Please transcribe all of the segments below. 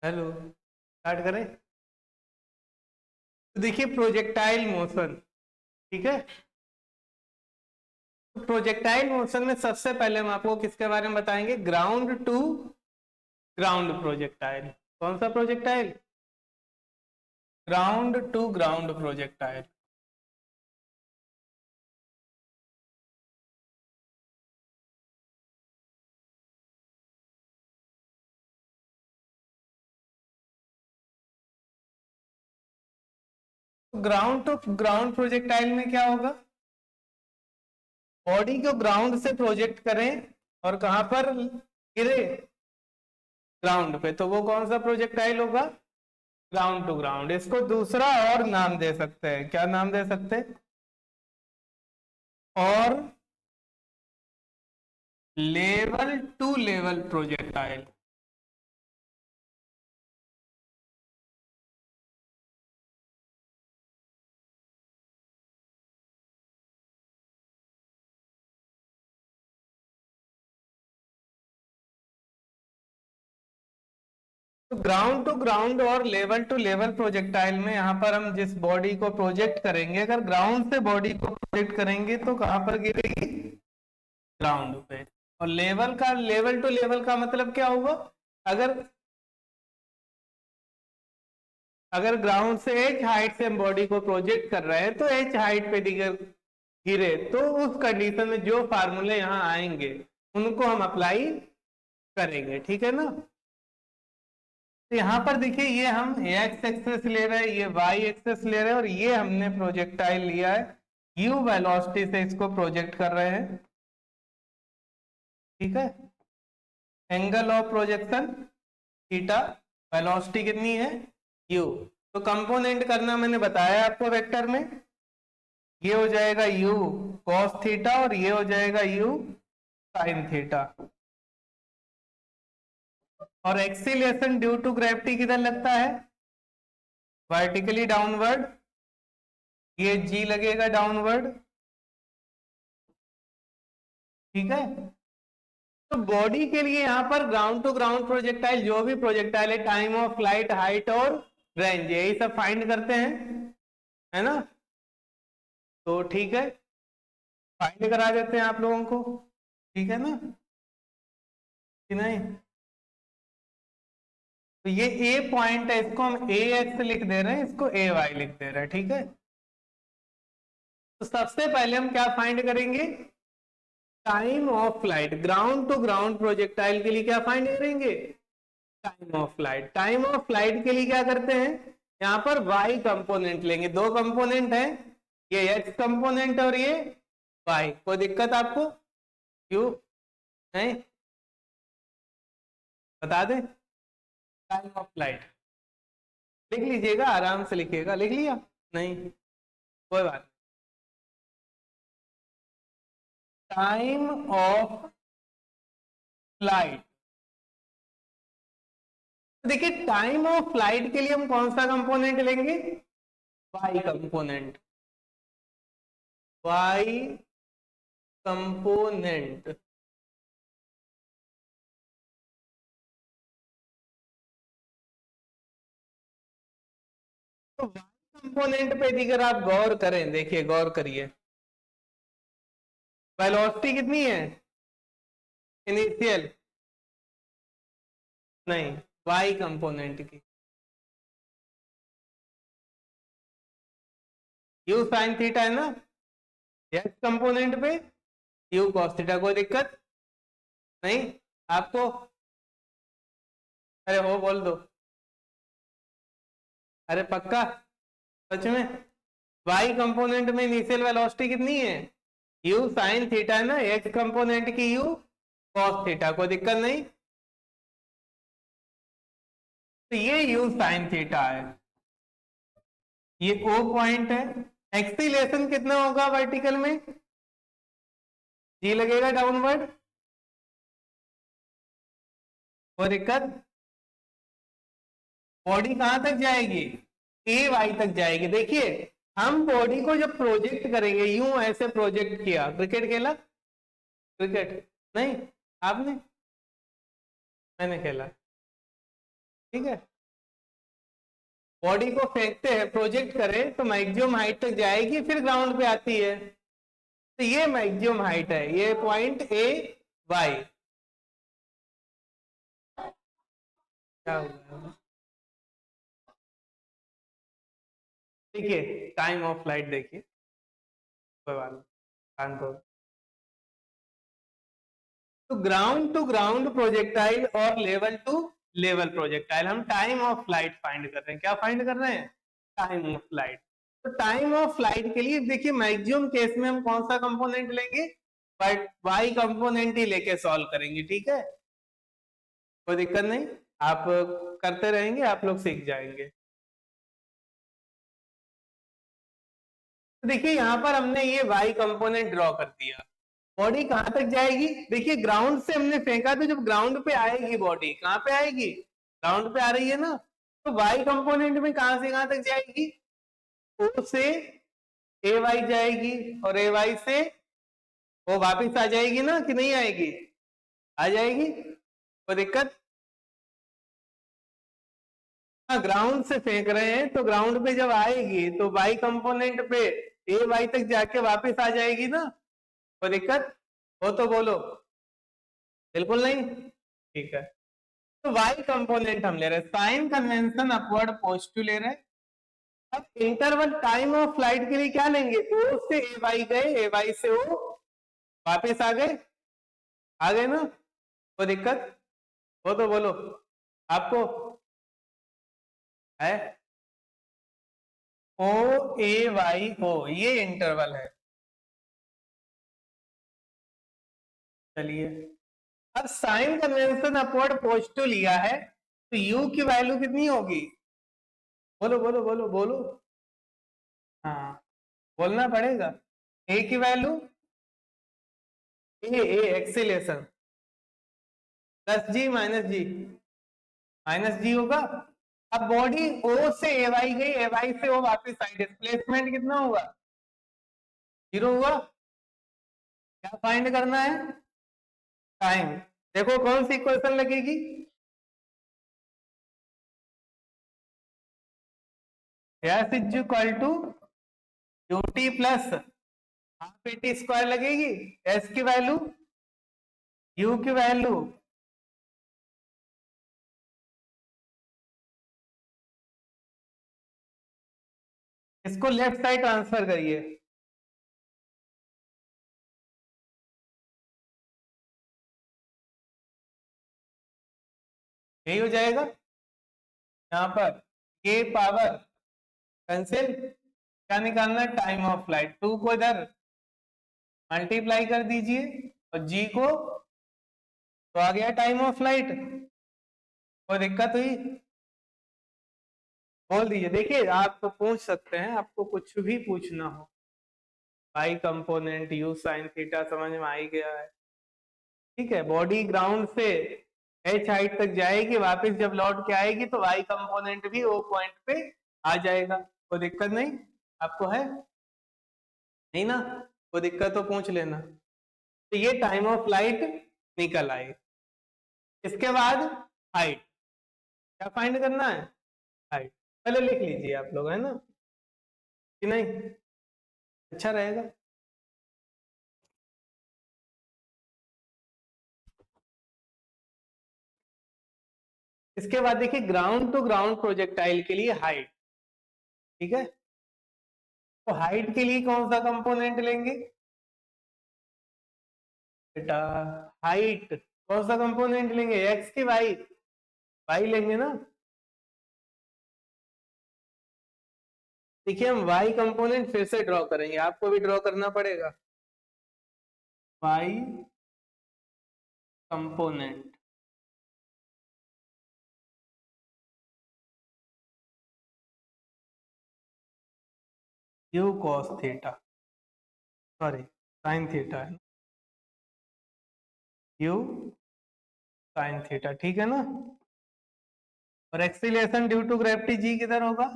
Hello, start करें। तो देखिए प्रोजेक्टाइल मोशन, ठीक है। तो प्रोजेक्टाइल मोशन में सबसे पहले हम आपको किसके बारे में बताएंगे? Ground to ground projectile. कौन सा projectile? Ground to ground projectile. Ground to ground projectile में क्या होगा? बॉडी को ग्राउंड से प्रोजेक्ट करें और कहां पर गिरे? ग्राउंड पे, तो वो कौन सा प्रोजेक्टाइल होगा? Ground to ground. इसको दूसरा और नाम दे सकते हैं, क्या नाम दे सकते हैं? और लेवल टू लेवल प्रोजेक्टाइल। तो ग्राउंड टू ग्राउंड और लेवल टू लेवल प्रोजेक्टाइल में यहां पर हम जिस बॉडी को प्रोजेक्ट करेंगे, अगर ग्राउंड से बॉडी को प्रोजेक्ट करेंगे तो कहां पर गिरेगी? ग्राउंड पे। और लेवल का, लेवल टू लेवल का मतलब क्या होगा? अगर अगर ग्राउंड से एच हाइट से हम बॉडी को प्रोजेक्ट कर रहे हैं तो एच हाइट पे दिगर गिरे, तो उस कंडीशन में जो फार्मूले यहाँ आएंगे उनको हम अप्लाई करेंगे, ठीक है ना। तो यहाँ पर देखिए, ये हम एक्स एक्सेस ले रहे हैं, ये वाई एक्सेस ले रहे हैं, और ये हमने प्रोजेक्टाइल लिया है यू वेलोसिटी से, इसको प्रोजेक्ट कर रहे हैं, ठीक है। Angle of projection theta, velocity कितनी है? यू। तो कंपोनेंट करना मैंने बताया आपको वेक्टर में, ये हो जाएगा यू कॉस थीटा और ये हो जाएगा यू साइन थीटा। और एक्सीलरेशन ड्यू टू ग्रेविटी किधर लगता है? वर्टिकली डाउनवर्ड, ये जी लगेगा डाउनवर्ड, ठीक है। तो बॉडी के लिए यहां पर ग्राउंड टू ग्राउंड प्रोजेक्टाइल, जो भी प्रोजेक्टाइल है, टाइम ऑफ फ्लाइट, हाइट और रेंज, यही सब फाइंड करते हैं, है ना। तो ठीक है, फाइंड करा देते हैं आप लोगों को, ठीक है ना, कि नहीं। तो ये ए पॉइंट है, इसको हम ए एक्स लिख दे रहे हैं, इसको ए वाई लिख दे रहे हैं, ठीक है। तो सबसे पहले हम क्या फाइंड करेंगे? Time of flight. Ground to ground projectile के लिए क्या फाइंड करेंगे? Time of flight. Time of flight के लिए क्या करते हैं? यहाँ पर वाई कंपोनेंट लेंगे, दो कंपोनेंट है, ये एक्स कंपोनेंट और ये वाई। कोई दिक्कत आपको? क्यों नहीं? बता दे। टाइम ऑफ फ्लाइट लिख लीजिएगा, आराम से लिखिएगा। लिख लिया? नहीं, कोई बात। टाइम ऑफ फ्लाइट, देखिए टाइम ऑफ फ्लाइट के लिए हम कौन सा कंपोनेंट लेंगे? Y component. वाई कंपोनेंट, तो वाई कंपोनेंट पे अगर आप गौर करें, देखिए गौर करिए, वेलोसिटी कितनी है इनिशियल? नहीं, वाई कंपोनेंट की यू साइन थीटा है ना, एक्स कंपोनेंट पे यू कॉस थीटा। कोई दिक्कत नहीं आपको? अरे हो बोल दो, अरे पक्का, सच में। वाई कंपोनेंट में इनिशियल वेलोसिटी कितनी है? यू साइन थीटा है ना, एक्स कंपोनेंट की यू कॉस थीटा। कोई दिक्कत नहीं। तो ये यू साइन थीटा है, ये ओ पॉइंट है। एक्सीलरेशन कितना होगा वर्टिकल में? जी लगेगा डाउनवर्ड। कोई दिक्कत? बॉडी कहां तक जाएगी? ए वाई तक जाएगी। देखिए हम बॉडी को जब प्रोजेक्ट करेंगे, यूं ऐसे प्रोजेक्ट किया, क्रिकेट खेला? क्रिकेट नहीं, आपने? मैंने खेला। ठीक है, बॉडी को फेंकते हैं, प्रोजेक्ट करें तो मैक्सिमम हाइट तक जाएगी, फिर ग्राउंड पे आती है, तो ये मैक्सिमम हाइट है, ये पॉइंट ए वाई। क्या होगा, देखिए टाइम ऑफ फ्लाइट देखिए, कोई बात नहीं, शांत हो। तो ग्राउंड टू ग्राउंड प्रोजेक्टाइल और लेवल टू लेवल प्रोजेक्टाइल, हम टाइम ऑफ फ्लाइट फाइंड कर रहे हैं। क्या फाइंड कर रहे हैं? Time of flight. तो टाइम ऑफ फ्लाइट के लिए देखिए मैक्सिमम केस में हम कौन सा कंपोनेंट लेंगे? बट वाई कंपोनेंट ही लेके सॉल्व करेंगे, ठीक है, कोई दिक्कत नहीं, आप करते रहेंगे, आप लोग सीख जाएंगे। तो देखिए यहाँ पर हमने ये वाई कंपोनेंट ड्रॉ कर दिया, बॉडी कहां तक जाएगी? देखिए ग्राउंड से हमने फेंका, तो जब ग्राउंड पे आएगी बॉडी, कहां पे आएगी? ग्राउंड पे आ रही है ना, तो वाई कंपोनेंट में कहां से कहां तक जाएगी? ओ से ए वाई जाएगी, और ए वाई से वो वापिस आ जाएगी ना, कि नहीं आएगी? आ जाएगी, कोई दिक्कत? हाँ, ग्राउंड से फेंक रहे हैं तो ग्राउंड पे जब आएगी तो वाई कंपोनेंट पे ए वाई तक जाके वापस आ जाएगी ना, कोई दिक्कत हो तो बोलो। बिल्कुल नहीं, ठीक है। तो वाई कंपोनेंट हम ले रहे हैं, साइन कन्वेंशन अपवर्ड पॉजिटिव ले रहे हैं। अब इंटरवल टाइम ऑफ फ्लाइट के लिए क्या लेंगे? ओ से ए वाई गए, ए वाई से ओ वापस आ गए, आ गए ना, कोई दिक्कत हो तो बोलो, आपको है? ओ ए वाई ओ, ये इंटरवल है। चलिए, अब साइन कन्वेंशन अपवर्ड पॉजिटिव लिया है, तो यू की वैल्यू कितनी होगी? बोलो बोलो बोलो बोलो, हाँ बोलना पड़ेगा। ए की वैल्यू, ए एक्सीलेशन प्लस जी माइनस जी, माइनस जी होगा। अब बॉडी ओ से ए वाई गई, ए वाई से ओ वापस आई, डिस्प्लेसमेंट कितना हुआ? 0 हुआ। क्या फाइंड करना है? टाइम। देखो कौन सी इक्वेशन लगेगी? S is equal to U T plus half A T square लगेगी। एस की वैल्यू, यू की वैल्यू, इसको लेफ्ट साइड ट्रांसफर करिए, यही हो जाएगा। यहाँ पर ये पावर कैंसिल, क्या निकालना है? Time of flight. 2 को इधर मल्टीप्लाई कर दीजिए और जी को, तो आ गया टाइम ऑफ फ्लाइट। कोई दिक्कत हुई? बोल दीजिए। देखिए आप तो पूछ सकते हैं, आपको कुछ भी पूछना हो, पाई कंपोनेंट यू साइन थीटा समझ में आ ही गया है, ठीक है। बॉडी ग्राउंड से एच हाइट तक जाएगी, वापस जब लौट के आएगी तो वाई कंपोनेंट भी वो पॉइंट पे आ जाएगा, कोई दिक्कत नहीं। आपको है नहीं ना? कोई दिक्कत तो पूछ लेना। तो ये टाइम ऑफ फ्लाइट निकल आई। इसके बाद हाइट, क्या फाइंड करना है? हाइट। पहले लिख लीजिए आप लोग, है ना, कि नहीं? अच्छा रहेगा। इसके बाद देखिए ग्राउंड टू ग्राउंड प्रोजेक्टाइल के लिए हाइट, ठीक है। तो हाइट के लिए कौन सा कंपोनेंट लेंगे बेटा? हाइट कौन सा कंपोनेंट लेंगे? एक्स की वाई? वाई लेंगे ना। देखिए हम वाई कंपोनेंट फिर से ड्रॉ करेंगे, आपको भी ड्रॉ करना पड़ेगा। Y component, U cos theta, sorry sine theta है, यू साइन थीटा, ठीक है ना। और acceleration due to gravity G किधर होगा?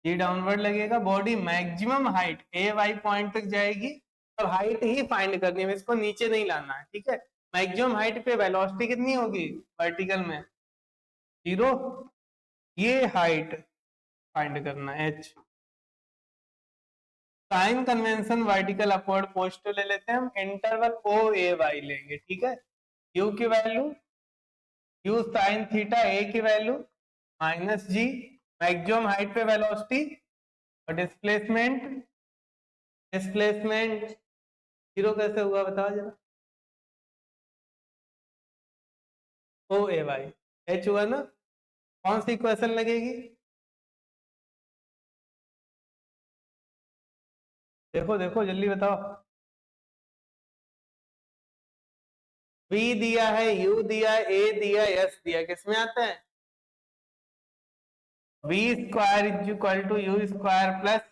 जी डाउनवर्ड लगेगा। Body maximum height A Y point तक जाएगी, और हाइट ही फाइंड करनी है, इसको नीचे नहीं लाना है, ठीक है। मैक्सिमम हाइट पे वेलोसिटी कितनी होगी वर्टिकल में? 0, ये हाइट फाइंड करना h। Sign convention vertical upward पोस्टल ले लेते हैं हम, इंटरवल ओ ए वाई लेंगे, ठीक है। u की value u sine theta, a की value minus g, maximum height पे वेलोसिटी और डिस्प्लेसमेंट, डिस्प्लेसमेंट 0 कैसे हुआ बताओ जरा, ओ ए वाई, h हुआ ना, कौन सी इक्वेशन लगेगी, देखो देखो जल्दी बताओ। v दिया है, u दिया है, a दिया, s दिया, किसमें आता है, v square is equal to U square plus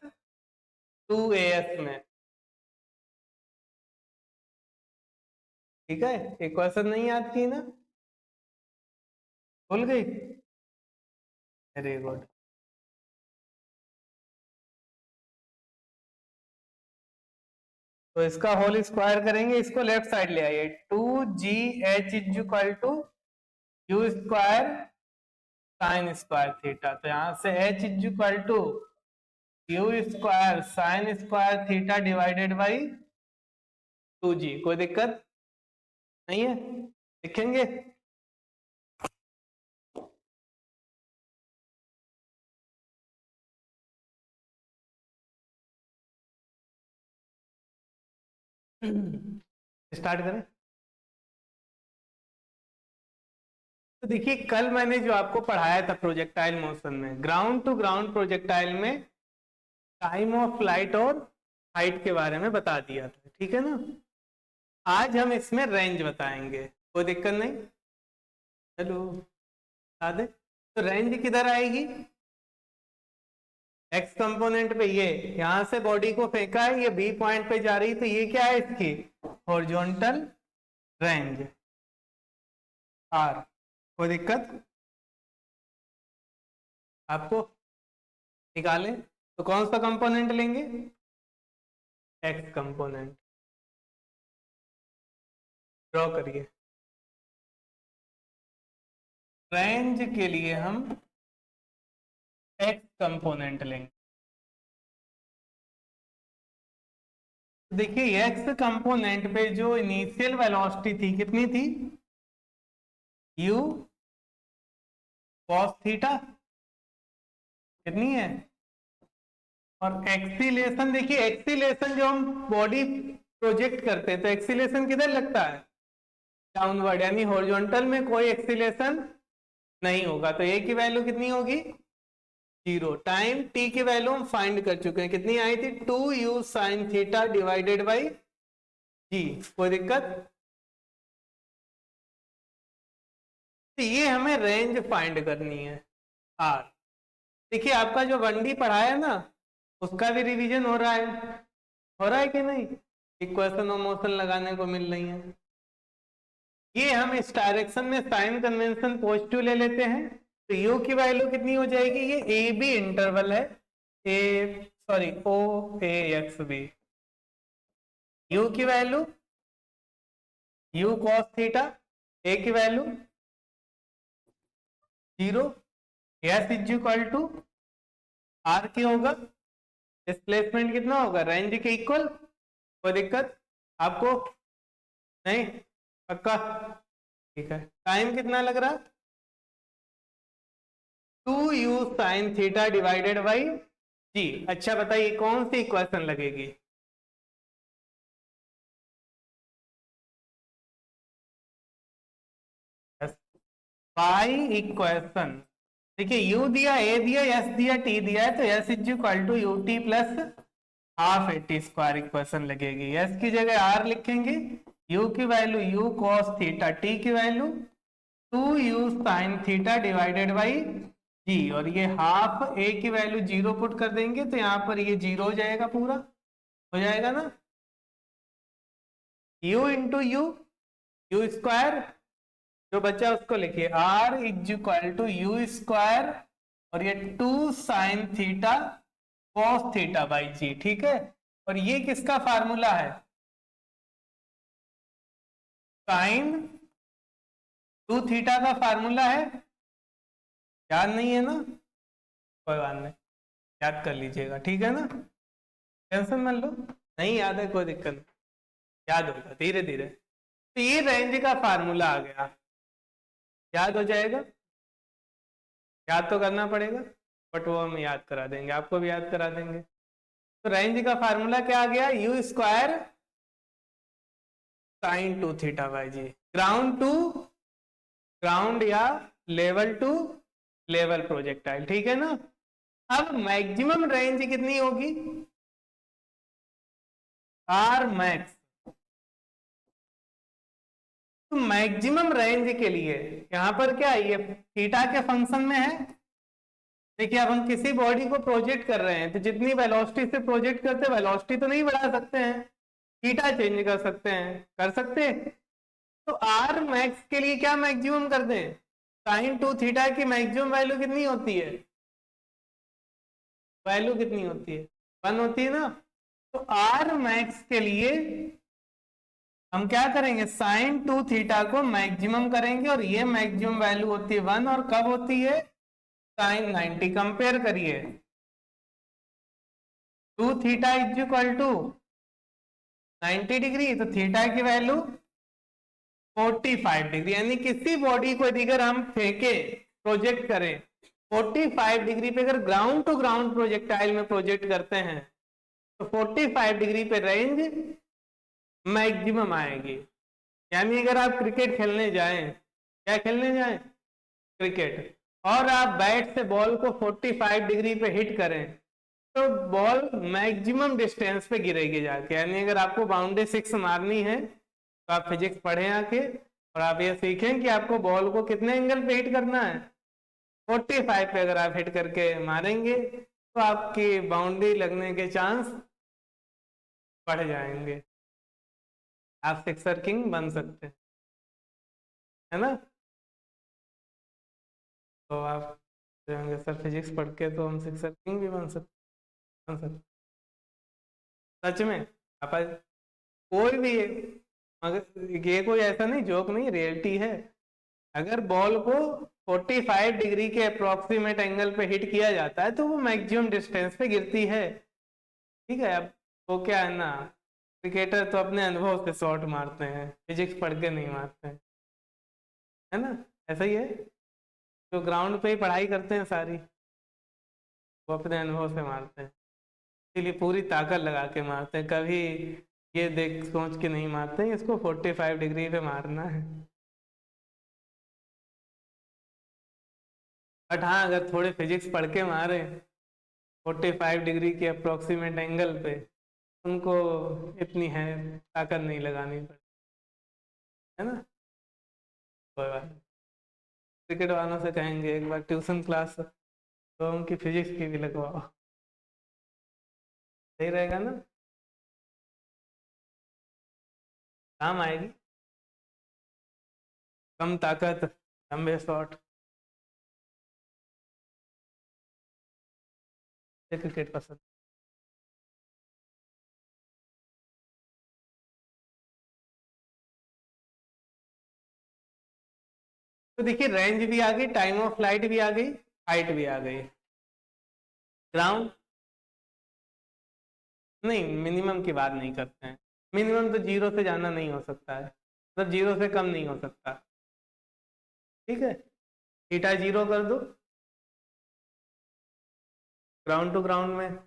2as में, ठीक है। इक्वेशन नहीं याद की ना, भूल गई, वेरी गुड। तो इसका होल स्क्वायर करेंगे, इसको लेफ्ट साइड ले आइए, 2gh is equal to U square sine square theta, तो यहां से h is equal to U square sine square theta divided by 2g, कोई दिक्कत नहीं है, लिखेंगे। स्टार्ट करें। तो देखिए कल मैंने जो आपको पढ़ाया था प्रोजेक्टाइल मोशन में, ग्राउंड टू ग्राउंड प्रोजेक्टाइल में टाइम ऑफ फ्लाइट और हाइट के बारे में बता दिया था, ठीक है ना। आज हम इसमें रेंज बताएंगे, कोई दिक्कत नहीं, हेलो बता दे। तो रेंज किधर आएगी, एक्स कंपोनेंट पे, ये यहां से बॉडी को फेंका है, ये बी पॉइंट पे जा रही, तो ये क्या है इसकी हॉरिजॉन्टल रेंज आर, कोई दिक्कत आपको, निकालें तो कौन सा कंपोनेंट लेंगे, एक्स कंपोनेंट, ड्रॉ करिए। रेंज के लिए हम एक्स कंपोनेंट लेंगे। देखिए एक्स कंपोनेंट पे जो इनिशियल वेलोसिटी थी कितनी थी, u cos थीटा, कितनी है, और एक्सीलेशन, देखिए एक्सीलेशन जो हम बॉडी प्रोजेक्ट करते हैं तो एक्सीलेशन किधर लगता है, डाउनवर्ड, यानी हॉरिजॉन्टल में कोई एक्सीलेशन नहीं होगा, तो ए की वैल्यू कितनी होगी 0। टाइम टी की वैल्यू हम फाइंड कर चुके हैं, कितनी आई थी 2u sine theta divided by G, कोई दिक्कत। तो ये हमें रेंज फाइंड करनी है आर। देखिए आपका जो 1D पढ़ाया ना उसका भी रिवीजन हो रहा है कि नहीं, इक्वेशन ऑफ मोशन लगाने को मिल रही है। ये हम इस डायरेक्शन में साइन कन्वेंशन पॉजिटिव ले लेते हैं, तो यू की वैल्यू कितनी हो जाएगी, ये ए बी इंटरवल है, O A X B, U की value U cos theta, A की value 0, S is equal to R की होगा, डिस्प्लेसमेंट कितना होगा रेंज के इक्वल, कोई दिक्कत आपको नहीं, पक्का, ठीक है। टाइम कितना लग रहा, 2u sine theta divided by G. अच्छा बताइए कौन सी इक्वेशन लगेगी, बाई इक्वेशन। देखिए u दिया, a दिया, s दिया, t दिया है, तो s is equal to U T plus half A T square equation लगेगी। s की जगह r लिखेंगे, u की value u cos theta, t की value 2u sine theta divided by G, और ये हाफ a की वैल्यू 0 पुट कर देंगे तो यहाँ पर ये 0 हो जाएगा, पूरा हो जाएगा ना, u इंटू यू स्क्वायर, जो बचा उसको लिखिए r is equal to U square और ये 2 sine theta cos theta by G, ठीक है। और ये किसका फार्मूला है, साइन 2 थीटा का फार्मूला है याद नहीं है ना, कोई बात नहीं, याद कर लीजिएगा, ठीक है ना, टेंशन मत लो, नहीं याद है कोई दिक्कत नहीं, याद होगा धीरे धीरे। तो ये रेंज का फार्मूला आ गया, याद हो जाएगा, याद तो करना पड़ेगा, बट वो हम याद करा देंगे, आपको भी याद करा देंगे। तो रेंज का फार्मूला क्या आ गया, U square sine two theta by G, ground to ground या लेवल टू लेवल प्रोजेक्टाइल, ठीक है ना। अब मैक्सिमम रेंज कितनी होगी, आर मैक्स। तो मैक्सिमम रेंज के लिए यहां पर क्या ये थीटा के फंक्शन में है। देखिए अब हम किसी बॉडी को प्रोजेक्ट कर रहे हैं तो जितनी वेलोसिटी से प्रोजेक्ट करते हैं वेलोसिटी तो नहीं बढ़ा सकते हैं, थीटा चेंज कर सकते हैं, कर सकते हैं। तो आर मैक्स के लिए क्या मैक्सिमम कर दें, साइन टू थीटा की मैक्सिमम वैल्यू कितनी होती है, वैल्यू कितनी होती है, 1 होती है ना। तो आर मैक्स के लिए हम क्या करेंगे, साइन टू थीटा को मैक्सिमम करेंगे और ये मैक्सिमम वैल्यू होती है 1, और कब होती है, साइन 90। कंपेयर करिए, two theta is equal to 90 degree, तो थीटा की वैल्यू 45 डिग्री, यानी किसी बॉडी को अगर हम फेंके प्रोजेक्ट करें 45 डिग्री पे, अगर ग्राउंड टू ग्राउंड प्रोजेक्टाइल में प्रोजेक्ट करते हैं तो 45 डिग्री पे रेंज मैक्सिमम आएगी। यानी अगर आप क्रिकेट खेलने जाएं, क्या खेलने जाएं, क्रिकेट, और आप बैट से बॉल को 45 डिग्री पे हिट करें तो बॉल मैक्सिमम डिस्टेंस पे गिरेगी जाके। यानी अगर आपको बाउंड्री 6 मारनी है तो आप फिजिक्स पढ़े आके और आप ये सीखें कि आपको बॉल को कितने एंगल पे हिट करना है, 45 पे अगर आप हिट करके मारेंगे तो आपकी बाउंड्री लगने के चांस बढ़ जाएंगे, आप सिक्सर किंग बन सकते हैं, है ना। तो आप जाएंगे सर फिजिक्स पढ़ के तो हम सिक्सर किंग भी बन सकते सच में। आप कोई भी, मगर ये कोई ऐसा नहीं जोक नहीं, रियलिटी है। अगर बॉल को 45 डिग्री के अप्रोक्सीमेट एंगल पे हिट किया जाता है तो वो मैक्सिमम डिस्टेंस पे गिरती है, ठीक है। अब वो क्या है ना, क्रिकेटर तो अपने अनुभव से शॉट मारते हैं, फिजिक्स पढ़ के नहीं मारते हैं, है ना, ऐसा ही है। जो ग्राउंड पे ही पढ़ाई करते हैं सारी, वो अपने अनुभव से मारते हैं, इसीलिए पूरी ताकत लगा के मारते हैं, कभी ये देख सोच के नहीं मारते हैं इसको 45 डिग्री पे मारना है। बट हाँ अगर थोड़े फिजिक्स पढ़ के मारे 45 डिग्री के अप्रोक्सीमेट एंगल पे, उनको इतनी है ताकत नहीं लगानी पड़ती, है ना। कोई बात नहीं, क्रिकेट वालों से कहेंगे एक बार ट्यूशन क्लास तो उनकी फिजिक्स की भी लगवाओ, सही रहेगा ना, काम आएगी। कम ताकत लंबे शॉट, क्रिकेट पसंद। तो देखिए रेंज भी आ गई, टाइम ऑफ फ्लाइट भी आ गई, हाइट भी आ गई। ग्राउंड नहीं, मिनिमम की बात नहीं करते हैं, मिनिमम तो जीरो से जाना नहीं हो सकता है, मतलब जीरो से कम नहीं हो सकता, ठीक है। थीटा जीरो कर दो, ग्राउंड टू ग्राउंड में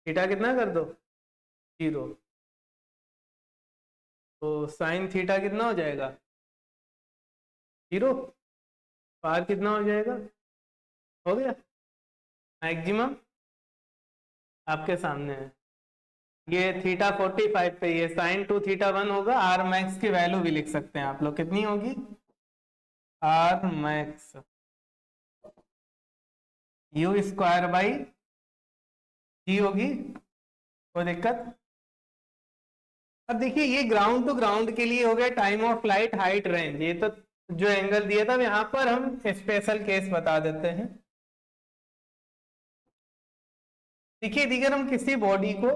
थीटा कितना कर दो, जीरो, तो साइन थीटा कितना हो जाएगा, जीरो, पार कितना हो जाएगा, हो गया। मैक्सिमम आपके सामने है, ये थीटा 45 पे, ये साइन टू थीटा 1 होगा, आर मैक्स की वैल्यू भी लिख सकते हैं आप लोग, कितनी होगी, R max U square by G होगी, कोई दिक्कत। अब देखिए ये ग्राउंड टू ग्राउंड के लिए हो गया time of flight, height, range, ये तो जो एंगल दिया था, यहाँ पर हम स्पेशल केस बता देते हैं। देखिए अगर हम किसी बॉडी को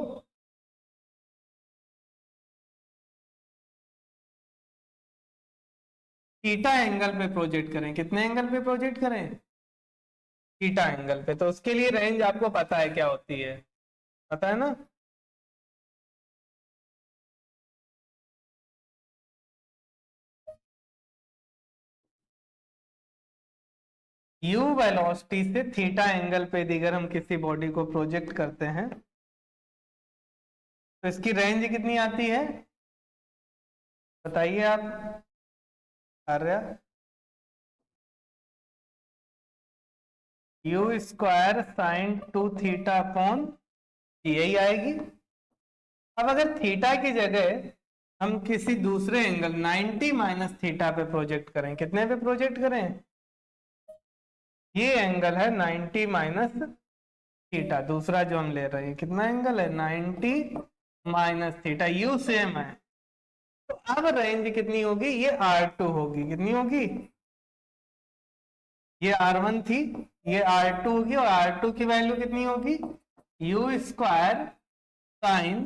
थीटा एंगल पे प्रोजेक्ट करें, कितने एंगल पे प्रोजेक्ट करें, थीटा एंगल पे, तो उसके लिए रेंज आपको पता है क्या होती है, पता है ना। u वेलोसिटी से थीटा एंगल पे अगर हम किसी बॉडी को प्रोजेक्ट करते हैं तो इसकी रेंज कितनी आती है, बताइए आप Arya. You square sign 2 theta upon, यही आएगी। अब अगर थीटा की जगह हम किसी दूसरे एंगल 90 माइनस थीटा पे प्रोजेक्ट करें, कितने पे प्रोजेक्ट करें, ये एंगल है 90 माइनस थीटा, दूसरा जो हम ले रहे हैं कितना एंगल है 90 माइनस थीटा, यू सेम है। तो अब रेंज कितनी होगी, ये R2 होगी, कितनी होगी, ये R1 थी, ये R2 होगी, और R2 की वैल्यू कितनी होगी, यू स्क्वायर साइन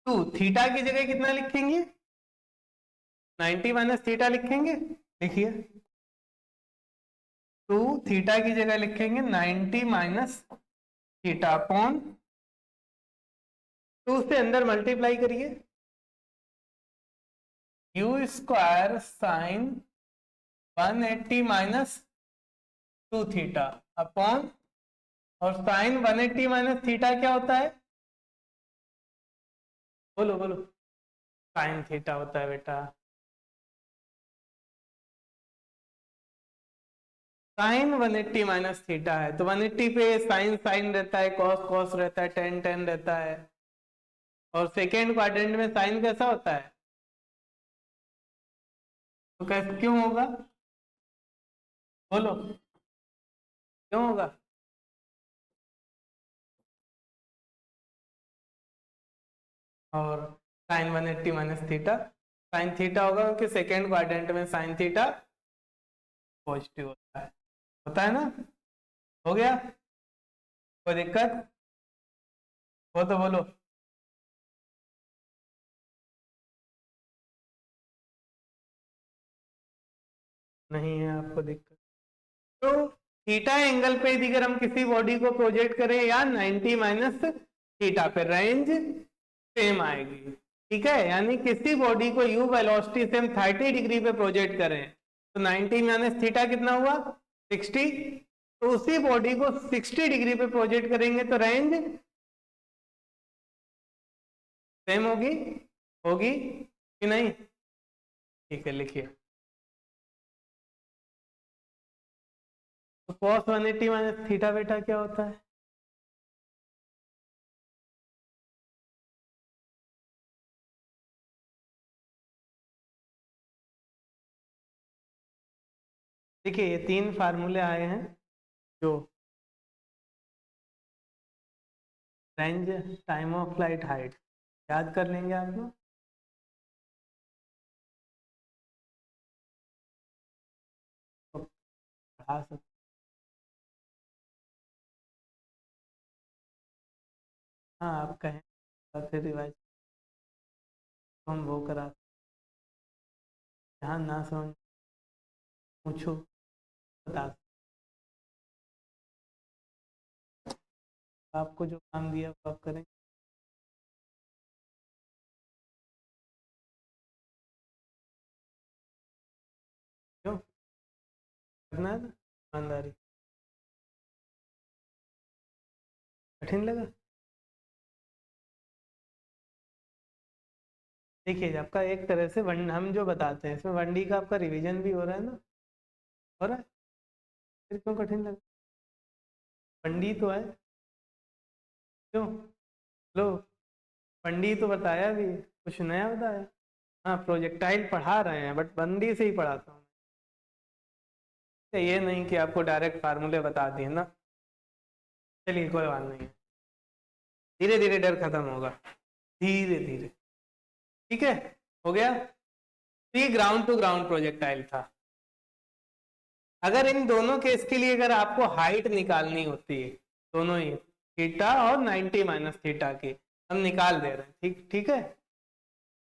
2, थीटा की जगह कितना लिखेंगे 90 माइनस थीटा लिखेंगे, देखिए 2 थीटा की जगह लिखेंगे 90 माइनस थीटा अपॉन 2 से अंदर मल्टीप्लाई करिए, you square sign 180 minus 2 theta upon, और साइन 180 माइनस थीटा क्या होता है, बोलो बोलो, साइन थीटा होता है बेटा, साइन 180 माइनस थीटा है, तो 180 पे साइन साइन रहता है, कॉस कॉस रहता है, टेन टेन रहता है, और सेकेंड क्वाड्रेंट में साइन कैसा होता है, तो कैसे क्यों होगा, बोलो क्यों होगा, और sine 180 minus theta, sine theta होगा क्योंकि सेकेंड क्वाड्रेंट में साइन थीटा पॉजिटिव होता है ना, हो गया, कोई दिक्कत हो तो बोलो। नहीं है आपको दिक्कत, तो थीटा एंगल पे यदि अगर हम किसी बॉडी को प्रोजेक्ट करें या 90 माइनस थीटा पे, रेंज सेम आएगी, ठीक है, यानी किसी बॉडी को यू वेलोसिटी से हम 30 डिग्री पे प्रोजेक्ट करें तो 90 माइनस थीटा कितना हुआ 60, तो उसी बॉडी को 60 डिग्री पे प्रोजेक्ट करेंगे तो रेंज सेम होगी, होगी कि नहीं, ठीक है लिखिए, तो cos 180 माइनस थीटा बेटा क्या होता है, देखिए ये 3 फार्मूले आए हैं जो range, time of flight, height, याद कर लेंगे आप लोग, तो पढ़ा सकते, हाँ आप कहें और फिर रिवाइज हम वो करा, ध्यान ना समझ पूछो बता, आपको जो काम दिया वो आप करें, क्यों करना है ना, ईमानदारी, कठिन लगा, देखिए आपका एक तरह से वन, हम जो बताते हैं इसमें 1D का आपका रिवीजन भी हो रहा है ना, हो रहा है, फिर क्यों कठिन लगा, 1D तो है, क्यों, लो 1D तो बताया भी, कुछ नया बताया, हाँ प्रोजेक्टाइल पढ़ा रहे हैं बट 1D से ही पढ़ाता हूँ, तो ये नहीं कि आपको डायरेक्ट फार्मूले बता दिए ना, चलिए कोई बात नहीं है, धीरे धीरे डर खत्म होगा, धीरे धीरे, ठीक है, हो गया, तो ये ग्राउंड टू ग्राउंड प्रोजेक्टाइल था। अगर इन दोनों केस के लिए अगर आपको हाइट निकालनी होती है, दोनों ही थीटा और 90 माइनस थीटा की हम निकाल दे रहे हैं, ठीक ठीक है,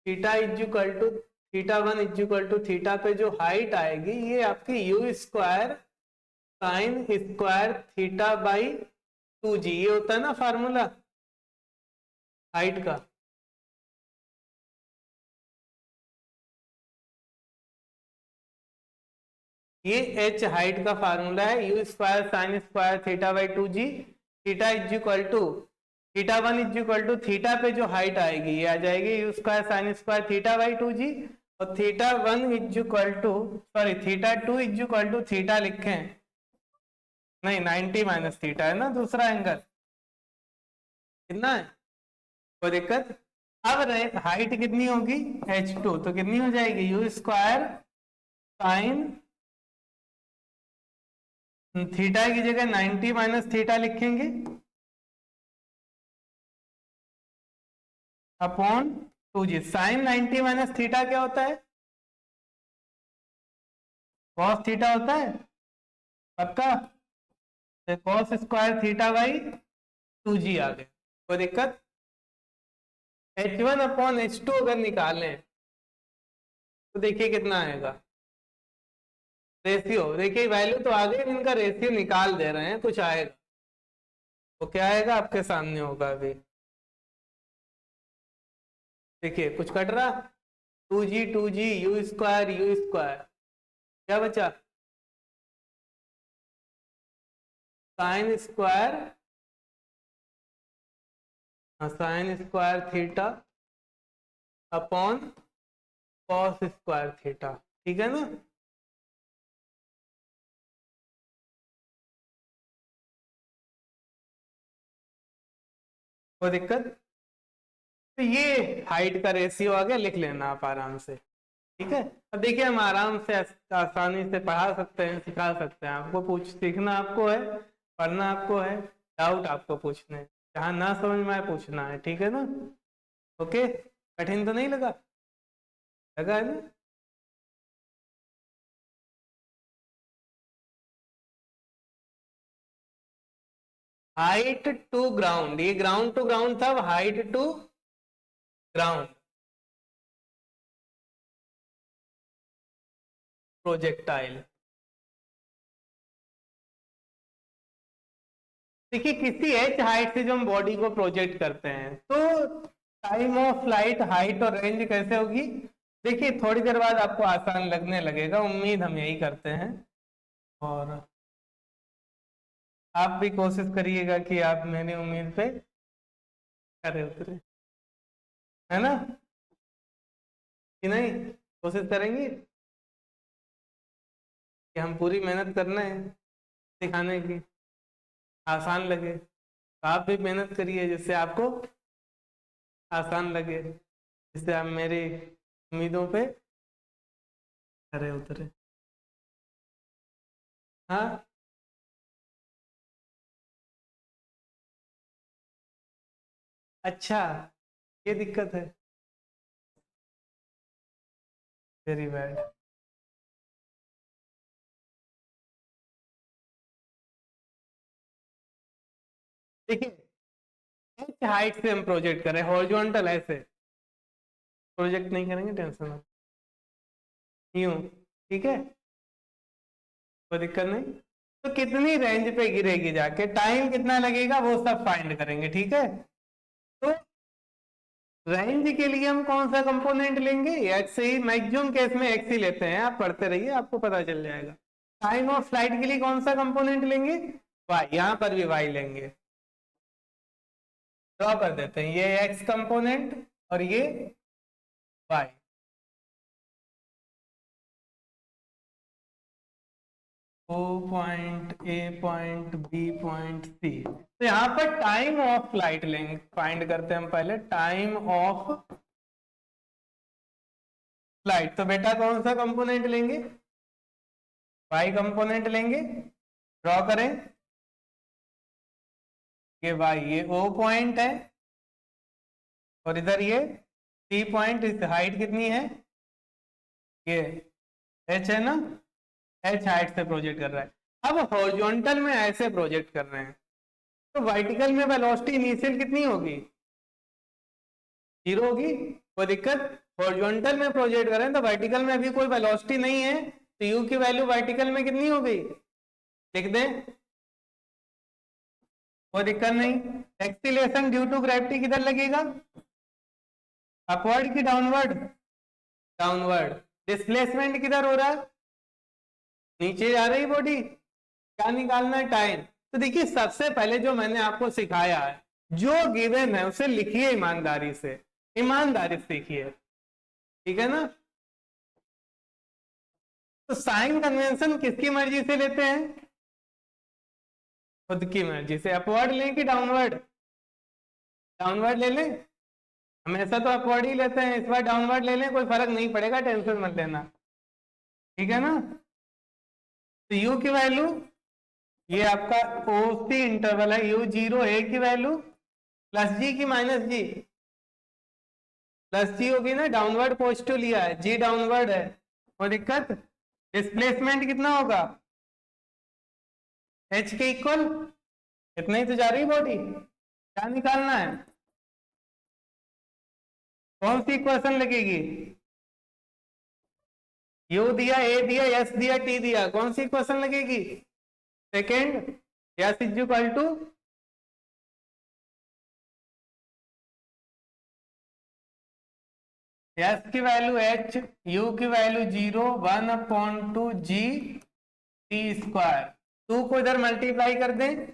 theta is equal to theta 1 is equal to theta पे जो हाइट आएगी ये आपकी U square sine square theta by 2g, ये होता है ना फार्मूला हाइट का। ये h हाइट का फार्मूला है, U square sine square theta by 2g, theta is equal to theta 1 is equal to theta पे जो हाइट आएगी ये आ जाएगी U square sine square theta by 2g, और theta 1 is equal to sorry theta 2 is equal to theta लिखें, नहीं 90 minus theta है ना दूसरा एंगल, कितना है कोई दिक्कत। अब हाइट कितनी होगी h2, तो कितनी हो जाएगी यू स्क्वायर साइन थीटा की जगह 90 माइनस थीटा लिखेंगे upon 2g। Sine 90 minus theta क्या होता है, कॉस थीटा होता है पक्का, cos square theta by 2g आ गया, कोई दिक्कत। h1 अपॉन h2 अगर निकालें तो देखिए कितना आएगा रेशियो, देखिए वैल्यू तो आ गई, इनका रेशियो निकाल दे रहे हैं, कुछ आएगा वो क्या आएगा आपके सामने होगा अभी, देखिए कुछ कट रहा 2g यू स्क्वायर क्या बचा sign square theta upon cos square theta, ठीक है ना। कोई दिक्कत, तो ये हाइट का रेशियो आ गया, लिख लेना आप आराम से, ठीक है। अब देखिए हम आराम से आसानी से पढ़ा सकते हैं, सिखा सकते हैं, आपको सीखना आपको है, पढ़ना आपको है, डाउट आपको पूछने हैं, जहाँ ना समझ में आए पूछना है, ठीक है ना। ओके, कठिन तो नहीं लगा, लगा है ना। हाइट टू ग्राउंड, ये ग्राउंड टू ग्राउंड था, हाइट टू ग्राउंड प्रोजेक्टाइल। देखिए किसी एच हाइट से जो हम बॉडी को प्रोजेक्ट करते हैं तो टाइम ऑफ फ्लाइट, हाइट और रेंज कैसे होगी, देखिए थोड़ी देर बाद आपको आसान लगने लगेगा, उम्मीद हम यही करते हैं, और आप भी कोशिश करिएगा कि आप मेरी उम्मीद पे खरे उतरे, है ना कि नहीं, कोशिश करेंगे कि हम पूरी मेहनत करना है सिखाने की, आसान लगे तो आप भी मेहनत करिए जिससे आपको आसान लगे, जिससे आप मेरी उम्मीदों पे खरे उतरे। हाँ अच्छा, ये दिक्कत है, वेरी बैड। देखिए एच हाइट से हम प्रोजेक्ट करें हॉरिजॉन्टल, ऐसे प्रोजेक्ट नहीं करेंगे, टेंशन मत, यूं ठीक है, कोई दिक्कत नहीं। तो कितनी रेंज पे गिरेगी जाके, टाइम कितना लगेगा वो सब फाइंड करेंगे, ठीक है। तो रेंज के लिए हम कौन सा कंपोनेंट लेंगे, एक्स ही, मैक्सिमम केस में एक्स ही लेते हैं, आप पढ़ते रहिए आपको पता चल जाएगा। टाइम ऑफ फ्लाइट के लिए कौन सा कंपोनेंट लेंगे, वाई, यहां पर भी वाई लेंगे, ड्रॉ कर देते हैं, ये एक्स कंपोनेंट और ये वाई। ओ पॉइंट, ए पॉइंट, बी पॉइंट, सी, तो यहां पर टाइम ऑफ फ्लाइट लेंगे, फाइंड करते हैं हम पहले टाइम ऑफ फ्लाइट, तो बेटा कौन सा कंपोनेंट लेंगे, वाई कंपोनेंट लेंगे, ड्रॉ करें, ये वाई, ये ओ पॉइंट है, और इधर ये सी पॉइंट, इस हाइट कितनी है, ये एच है ना, एच हाइट से प्रोजेक्ट कर रहा है। अब हॉरिजॉन्टल में ऐसे प्रोजेक्ट कर रहे हैं तो वर्टिकल में वेलोसिटी इनिशियल कितनी होगी, 0 होगी, कोई दिक्कत। हॉरिजॉन्टल में प्रोजेक्ट कर रहे हैं तो वर्टिकल में अभी कोई वेलोसिटी नहीं है, तो यू की वैल्यू वर्टिकल में कितनी हो गई लिख दें, कोई दिक्कत नहीं। एक्सीलरेशन ड्यू टू ग्रेविटी किधर लगेगा, अपवर्ड की डाउनवर्ड, डाउनवर्ड। डिस्प्लेसमेंट किधर हो रहा है, नीचे जा रही बॉडी। क्या निकालना है, टाइम। तो देखिए सबसे पहले जो मैंने आपको सिखाया है, जो गिवन है उसे लिखिए ईमानदारी से, ईमानदारी से लिखिए, ठीक है ना। तो साइन कन्वेंशन किसकी मर्जी से लेते हैं, खुद की मर्जी से। अपवर्ड लें कि डाउनवर्ड, डाउनवर्ड ले लें, हमेशा तो अपवर्ड ही लेते हैं, इस बार डाउनवर्ड ले लें, कोई फर्क नहीं पड़ेगा, टेंशन मत लेना, ठीक है ना। तो यू की वैल्यू, ये आपका OC इंटरवल है, यू जीरो, ए की वैल्यू प्लस जी की माइनस जी, प्लस जी होगी ना, डाउनवर्ड पॉजिटिव लिया है, जी डाउनवर्ड है, कोई दिक्कत। डिस्प्लेसमेंट कितना होगा, एच के इक्वल, इतना ही तो जा रही बॉडी। क्या निकालना है, कौन सी इक्वेशन लगेगी, यू दिया, ए दिया, एस दिया, टी दिया, कौन सी इक्वेशन लगेगी, second. S is equal to, S की वैल्यू एच, यू की value 0, 1/2 G T square. Two को इधर मल्टीप्लाई कर दें,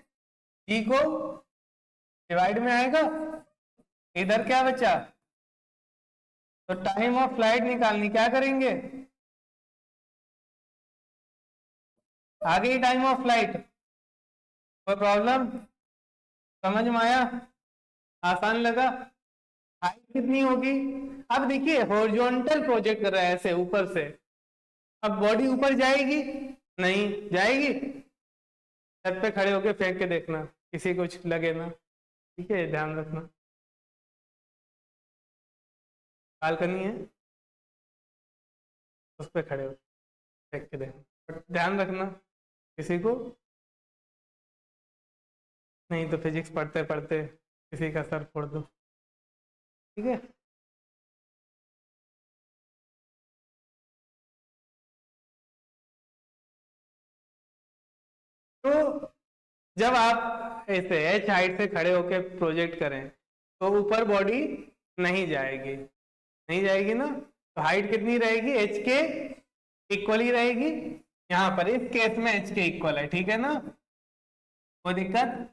जी को डिवाइड में आएगा, इधर क्या बचा, तो टाइम ऑफ फ्लाइट निकालनी, क्या करेंगे, आ गई टाइम ऑफ फ्लाइट, कोई प्रॉब्लम, समझ में आया, आसान लगा। हाइट कितनी होगी, अब देखिए हॉरिजॉन्टल प्रोजेक्ट कर रहा है ऐसे ऊपर से, अब बॉडी ऊपर जाएगी, नहीं जाएगी, छत पे खड़े होके फेंक के देखना, किसी कुछ लगे ना, ठीक है, ध्यान रखना, बालकनी है उस पे खड़े हो फेंक के देखना, ध्यान रखना किसी को, नहीं तो फिजिक्स पढ़ते पढ़ते किसी का सर फोड़ दो, ठीक है। तो जब आप ऐसे एच हाइट से खड़े होके प्रोजेक्ट करें तो ऊपर बॉडी नहीं जाएगी, नहीं जाएगी ना, तो हाइट कितनी रहेगी, एच के इक्वल ही रहेगी, यहाँ पर इस केस में एच के इक्वल है, ठीक है ना, कोई दिक्कत।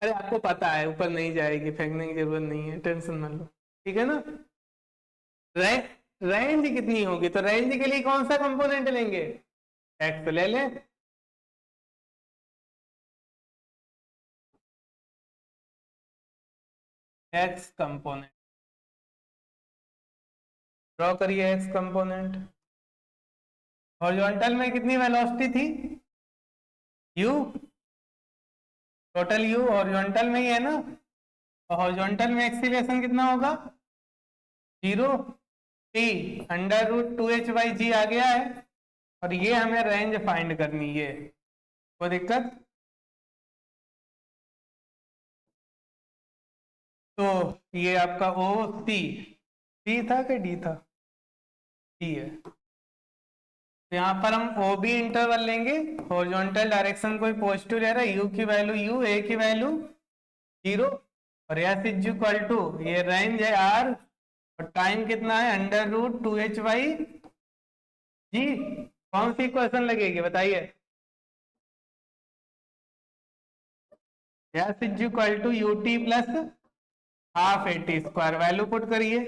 अरे आपको पता है ऊपर नहीं जाएगी, फेंकने की जरूरत नहीं है, टेंशन मत लो, ठीक है ना। रेंज कितनी होगी, तो रेंज के लिए कौन सा कंपोनेंट लेंगे, एक्स ले लें, एक्स कंपोनेंट ड्रॉ करिए, एक्स कंपोनेंट। हॉरिजॉन्टल में कितनी वेलोसिटी थी, यू, टोटल यू हॉरिजॉन्टल में ही है ना, और हॉरिजॉन्टल में एक्सीलरेशन कितना होगा, 0, टी √2h/g आ गया है, और ये हमें रेंज फाइंड करनी है, कोई दिक्कत। तो ये आपका ओ सी था कि डी था, डी है, तो यहाँ पर हम ओ बी इंटरवल लेंगे, हॉरिजॉन्टल डायरेक्शन कोई पॉजिटिव ले रहा है, यू की वैल्यू यू, ए की वैल्यू 0, और एस इज इक्वल टू, ये रेंज है आर, और टाइम कितना है √2h/g। कौन सी इक्वेशन लगेगी बताइए, S is equal to U T plus half A T square, value put करिए,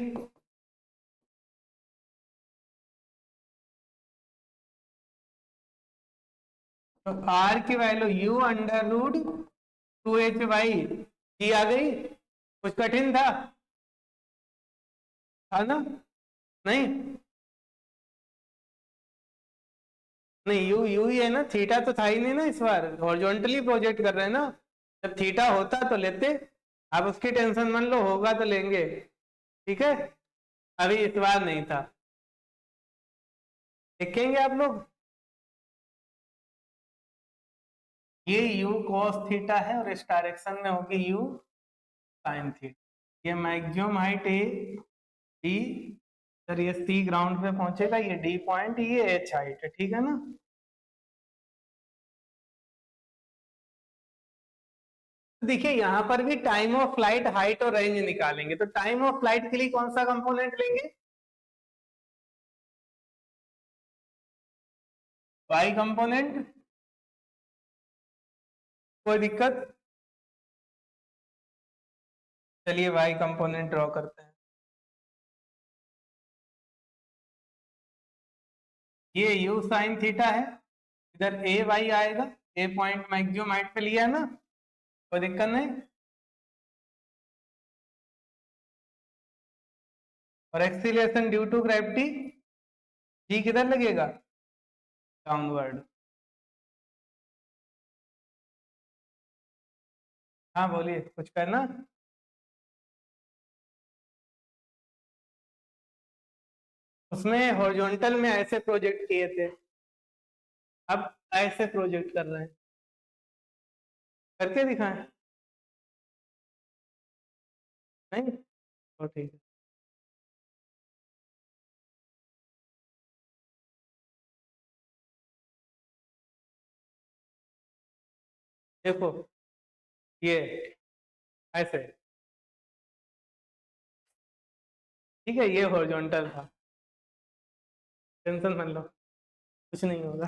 तो आर की वैल्यू यू √2h/g आ गई, कुछ कठिन था ना, नहीं नहीं, यू यू ही है ना, थीटा तो था ही नहीं ना, इस बार हॉरिजॉन्टली प्रोजेक्ट कर रहे हैं ना, जब थीटा होता तो लेते, आप उसकी टेंशन मान लो, होगा तो लेंगे, ठीक है, अभी इस बार नहीं था, देखेंगे आप लोग, ये यू cos थीटा है, और इस डायरेक्शन में होगी यू sin थीटा, ये maximum height A D, sir ये सी ग्राउंड पे पहुंचेगा, ये डी पॉइंट, ये एच हाइट है, ठीक है ना। देखिए यहाँ पर भी टाइम ऑफ फ्लाइट, हाइट और रेंज निकालेंगे, तो टाइम ऑफ फ्लाइट के लिए कौन सा कंपोनेंट लेंगे? Y component. कोई दिक्कत? चलिए वाई कंपोनेंट ड्रॉ करते हैं। ये यू साइन थीटा है, इधर ए वाई आएगा, ए पॉइंट मैक्सिमम हाइट पे लिया है ना, कोई दिक्कत नहीं। और acceleration due to gravity, G किधर लगेगा? डाउनवर्ड। हाँ बोलिए, कुछ करना। उसमें हॉरिजॉन्टल में ऐसे प्रोजेक्ट किए थे, अब ऐसे प्रोजेक्ट कर रहे हैं, करके दिखाएं? नहीं तो ठीक है। देखो ये ऐसे, ठीक है, ये हॉरिजॉन्टल था, टेंशन मत लो, कुछ नहीं होगा,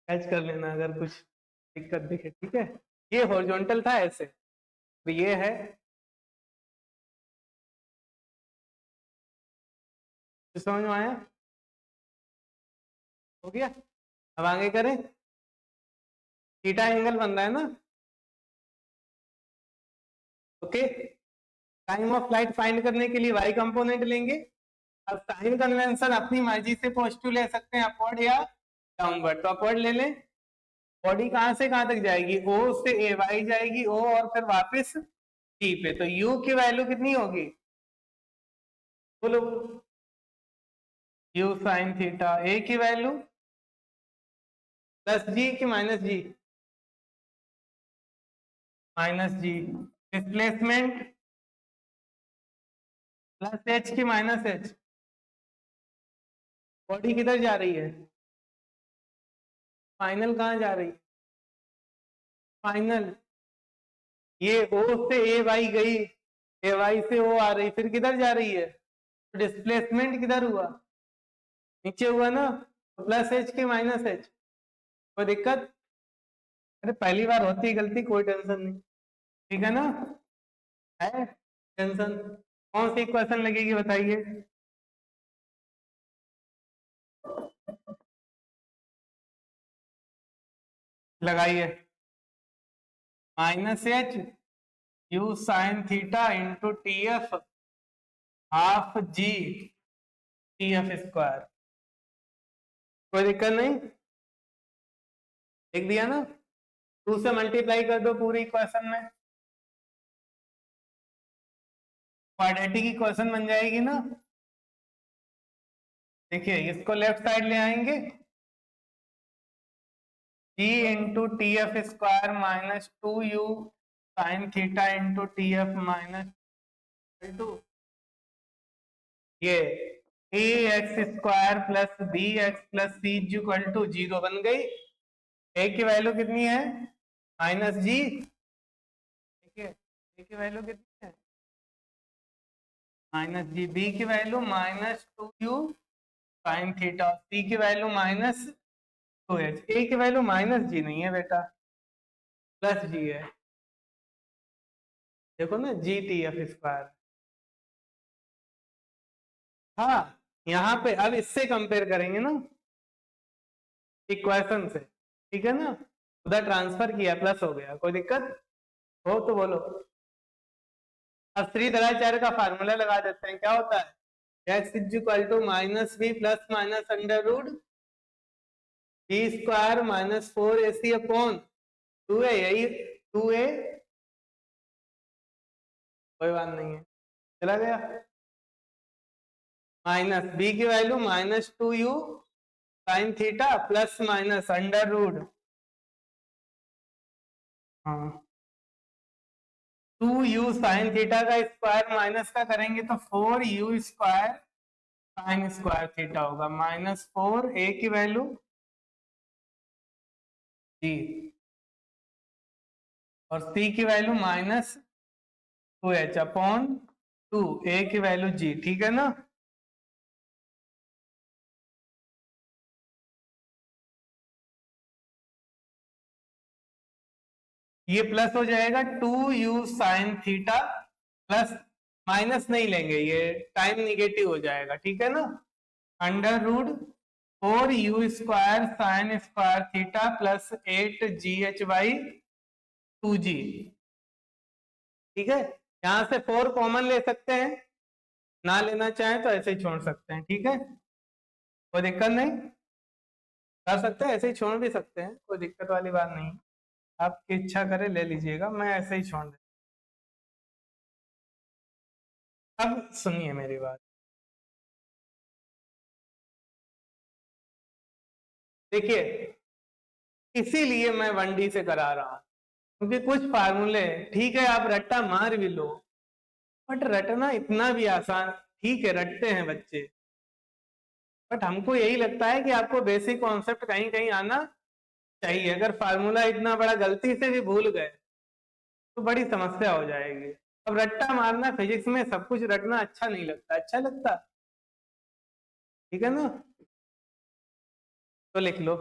कैच कर लेना अगर कुछ दिक्कत दिखे, ठीक है। ये हॉरिजॉन्टल था ऐसे, तो ये है, तो समझ में आया? हो गया। अब आगे करें, थीटा एंगल बन रहा है ना, okay. Time of flight find करने के लिए वाई कंपोनेंट लेंगे। अब टाइम कन्वेंशन अपनी मर्जी से पॉजिटिव ले सकते हैं, अपवर्ड या डाउनवर्ड, तो अपवर्ड ले लें। बॉडी कहां से कहां तक जाएगी? ओ से ए वाई जाएगी, ओ और फिर वापस टी पे, तो यू की वैल्यू कितनी होगी? बोलो, यू साइन थीटा, ए की वैल्यू प्लस जी की माइनस जी? माइनस जी। डिस्प्लेसमेंट प्लस एच की माइनस एच। बॉडी किधर जा रही है? फाइनल कहाँ जा रही है? फाइनल, ये ओ से ए वाई गई, ए वाई से ओ आ रही, फिर किधर जा रही है? तो डिस्प्लेसमेंट किधर हुआ? नीचे हुआ ना, प्लस एच की माइनस एच। कोई दिक्कत? अरे पहली बार होती है गलती, कोई टेंशन नहीं, ठीक है ना? है टेंशन? कौन सी इक्वेशन लगेगी बताइए? लगाइए, minus H U sine theta into T F half G T F square. कोई दिक्कत नहीं, लिख दिया ना? 2 से मल्टीप्लाई कर दो पूरी इक्वेशन में, क्वाड्रेटिक इक्वेशन बन जाएगी ना। देखिए इसको लेफ्ट साइड ले आएंगे, G into T F square minus 2u sine theta into T F minus two, ये A X square plus B X plus C equal to 0 बन गई। ए की वैल्यू कितनी है? माइनस जी, ठीक है, ए की वैल्यू कितनी है? Minus G. बी की value minus 2u sine theta, C की वैल्यू माइनस 2h। ए की वैल्यू माइनस जी नहीं है बेटा, प्लस जी है, देखो ना, जी टी एफ स्क्वायर। हाँ, यहाँ पे अब इससे कंपेयर करेंगे ना, इक्वेशन से, ठीक है ना? उधर ट्रांसफर किया, प्लस हो गया, कोई दिक्कत हो तो बोलो। अब श्रीधराचार्य का फार्मूला लगा देते हैं, क्या होता है? X is equal to minus B plus minus under root B square minus 4ac upon 2a, यही 2a, कोई बात नहीं है, चला गया। माइनस बी की value minus 2u sine theta plus minus under root, हाँ, 2u साइन थीटा का स्क्वायर माइनस का करेंगे तो 4u square sine square theta होगा, माइनस 4 a की वैल्यू जी, और c की वैल्यू -2h/2, a की वैल्यू g, ठीक है ना। ये प्लस हो जाएगा 2u sin theta, plus minus नहीं लेंगे, ये टाइम निगेटिव हो जाएगा, ठीक है ना। √4u² sin square theta plus 8gh/2g, ठीक है। यहां से 4 कॉमन ले सकते हैं, ना लेना चाहें तो ऐसे ही छोड़ सकते हैं, ठीक है, कोई दिक्कत नहीं, कर सकते हैं, ऐसे ही छोड़ भी सकते हैं, कोई दिक्कत वाली बात नहीं। आपकी इच्छा करे ले लीजिएगा, मैं ऐसे ही छोड़ दे। अब सुनिए मेरी बात, देखिए इसीलिए मैं 1D से करा रहा हूं, क्योंकि कुछ फार्मूले ठीक है आप रट्टा मार भी लो, बट रटना इतना भी आसान, ठीक है रटते हैं बच्चे, बट हमको यही लगता है कि आपको बेसिक कॉन्सेप्ट कहीं कहीं आना चाहिए। अगर फार्मूला इतना बड़ा गलती से भी भूल गए तो बड़ी समस्या हो जाएगी। अब रट्टा मारना फिजिक्स में सब कुछ रटना अच्छा नहीं लगता, अच्छा लगता, ठीक है ना, तो लिख लो